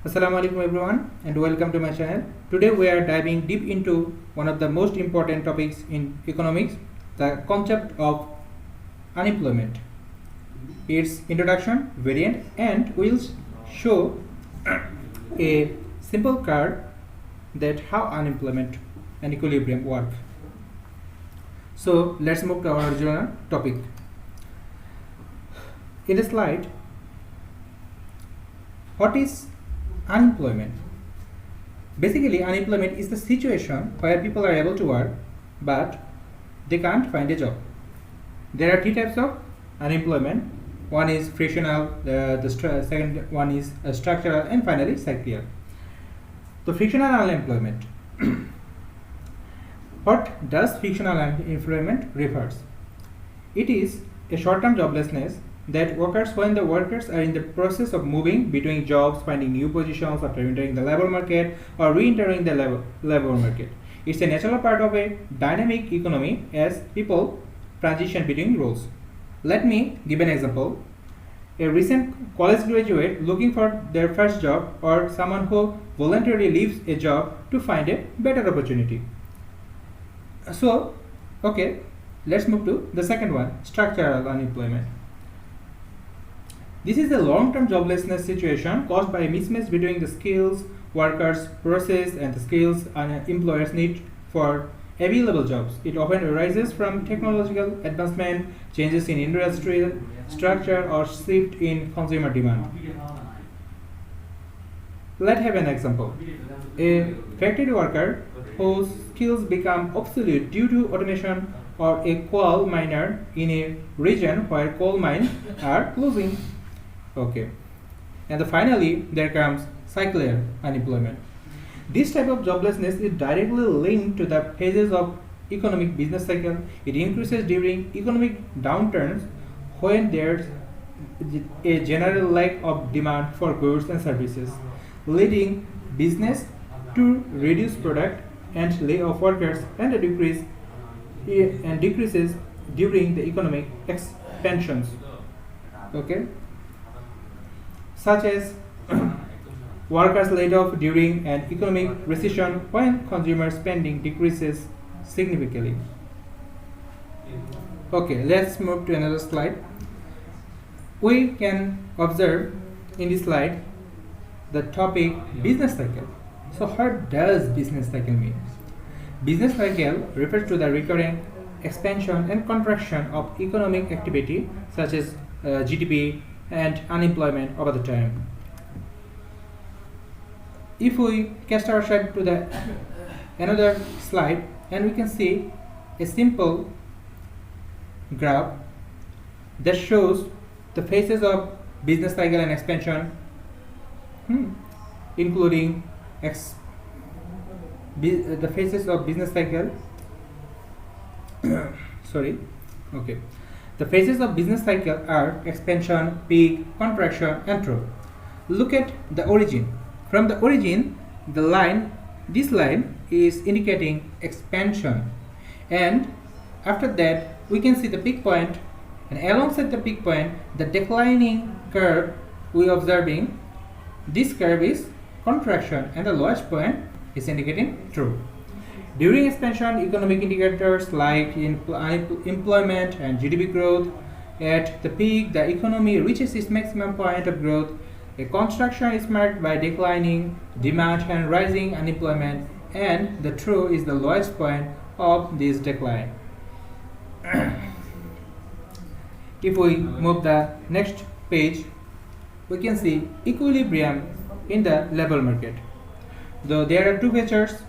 Assalamu alaikum everyone and welcome to my channel. Today we are diving deep into one of the most important topics in economics, the concept of unemployment, its introduction, variant, and we'll show a simple curve that how unemployment and equilibrium work. So let's move to our original topic. In the slide, what is unemployment? Basically, unemployment is the situation where people are able to work but they can't find a job. There are three types of unemployment. One is frictional, the second one is structural, and finally cyclical. So frictional unemployment. What does frictional unemployment refers? It is a short-term joblessness that occurs when the workers are in the process of moving between jobs, finding new positions after entering the labor market or re-entering the labor market. It's a natural part of a dynamic economy as people transition between roles. Let me give an example. A recent college graduate looking for their first job or someone who voluntarily leaves a job to find a better opportunity. So, okay, let's move to the second one, structural unemployment. This is a long-term joblessness situation caused by a mismatch between the skills workers possess and the skills employers need for available jobs. It often arises from technological advancement, changes in industrial structure, or shift in consumer demand. Let's have an example. A factory worker whose skills become obsolete due to automation, or a coal miner in a region where coal mines are closing. Okay, and finally there comes cyclical unemployment. This type of joblessness is directly linked to the phases of economic business cycle. It increases during economic downturns when there's a general lack of demand for goods and services, leading business to reduce product and lay off workers, and decreases during the economic expansions. Okay, such as workers laid off during an economic recession when consumer spending decreases significantly. Okay, let's move to another slide. We can observe in this slide the topic business cycle. So what does business cycle mean? Business cycle refers to the recurring expansion and contraction of economic activity such as GDP and unemployment over the time. If we cast our sight to the another slide, and we can see a simple graph that shows the phases of business cycle and expansion, including the phases of business cycle. Sorry. Okay. The phases of business cycle are expansion, peak, contraction, and trough. Look at the origin. From the origin, this line is indicating expansion, and after that we can see the peak point, and alongside the peak point, the declining curve we are observing. This curve is contraction, and the lowest point is indicating trough. During expansion, economic indicators like employment and GDP growth. At the peak, the economy reaches its maximum point of growth. A contraction is marked by declining demand and rising unemployment, and the trough is the lowest point of this decline. If we move the next page, we can see equilibrium in the labor market. Though there are two features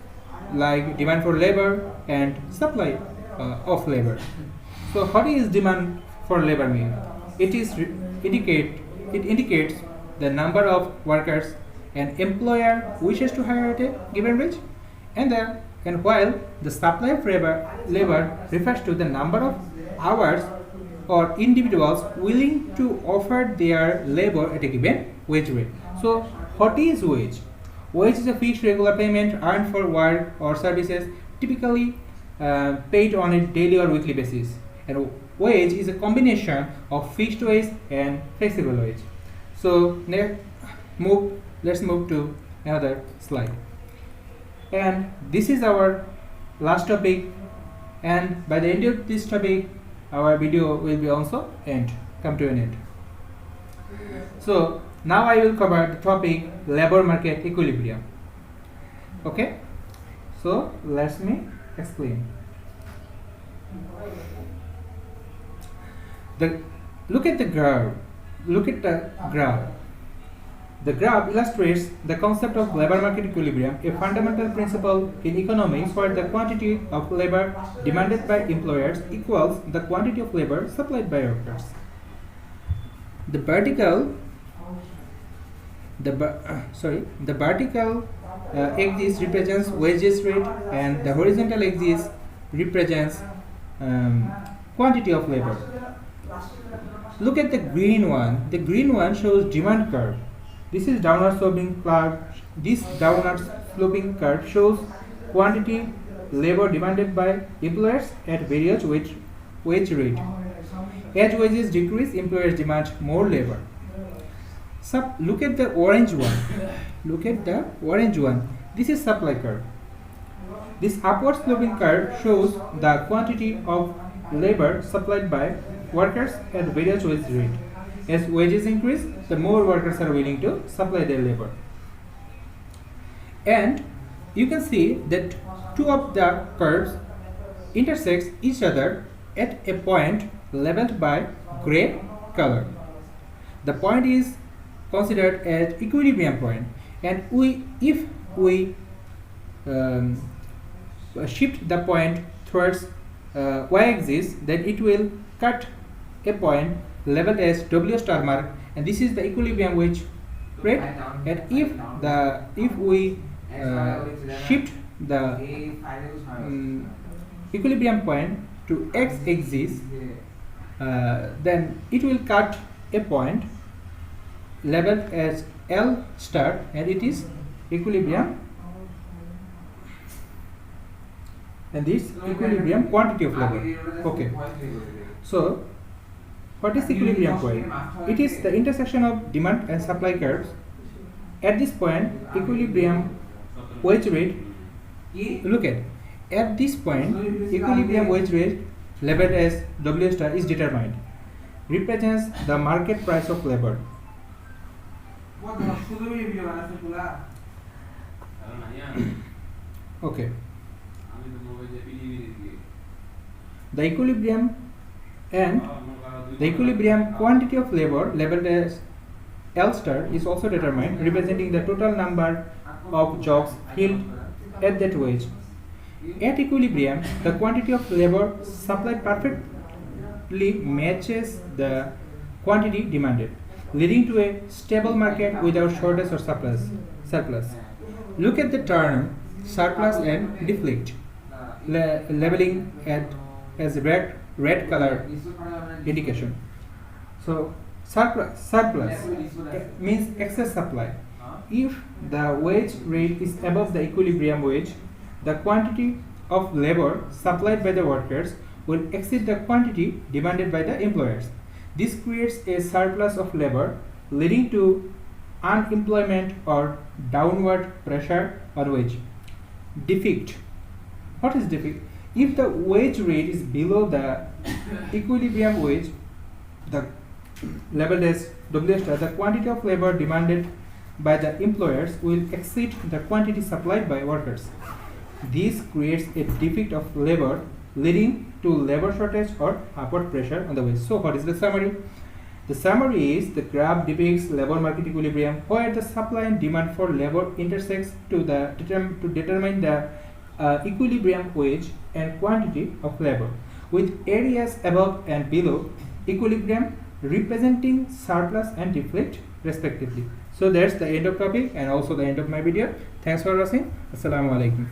like demand for labor and supply of labor. So what is demand for labor mean? It indicates the number of workers an employer wishes to hire at a given rate, and while the supply of labor refers to the number of hours or individuals willing to offer their labor at a given wage rate. So what is wage? Wage is a fixed regular payment earned for work or services, typically paid on a daily or weekly basis. And wage is a combination of fixed wage and flexible wage. So move let's move to another slide. And this is our last topic, and by the end of this topic our video will be also come to an end. So now I will cover the topic labor market equilibrium. Okay, so let me explain. Look at the graph. The graph illustrates the concept of labor market equilibrium, a fundamental principle in economics where the quantity of labor demanded by employers equals the quantity of labor supplied by workers. The vertical axis represents wages rate, and the horizontal axis represents quantity of labor. Look at the green one. The green one shows demand curve. This is downward sloping curve. This downward sloping curve shows quantity labor demanded by employers at various wage rate. As wages decrease, employers demand more labor. Look at the orange one. Look at the orange one. This is supply curve. This upward sloping curve shows the quantity of labor supplied by workers at various wage rate. As wages increase, the more workers are willing to supply their labor. And you can see that two of the curves intersect each other at a point labeled by gray color. The point is considered as equilibrium point, and if we shift the point towards y-axis, then it will cut a point labeled as W star mark, and this is the equilibrium wage rate. And if we shift the equilibrium point to x-axis, then it will cut a point labeled as L star, and it is equilibrium, and this equilibrium quantity of labor. Okay, so what is equilibrium point? It is the intersection of demand and supply curves. At this point, equilibrium wage rate, look at this point, equilibrium wage rate labeled as W star is determined, represents the market price of labor. Okay. The equilibrium quantity of labor labeled as L star is also determined, representing the total number of jobs filled at that wage. At equilibrium, the quantity of labor supplied perfectly matches the quantity demanded, leading to a stable market without shortage or surplus. Look at the term surplus and deflect, labeling as red color indication. So surplus means excess supply. If the wage rate is above the equilibrium wage, the quantity of labor supplied by the workers will exceed the quantity demanded by the employers. This creates a surplus of labor, leading to unemployment or downward pressure on wage. Defect. What is defect? If the wage rate is below the equilibrium wage, the labeled as W star, the quantity of labor demanded by the employers will exceed the quantity supplied by workers. This creates a defect of labor, leading to labor shortage or upward pressure on the wage. So what is the summary? The summary is the graph depicts labor market equilibrium where the supply and demand for labor intersects to determine the equilibrium wage and quantity of labor, with areas above and below equilibrium representing surplus and deflect respectively. So that's the end of topic and also the end of my video. Thanks for watching. Assalamu alaikum.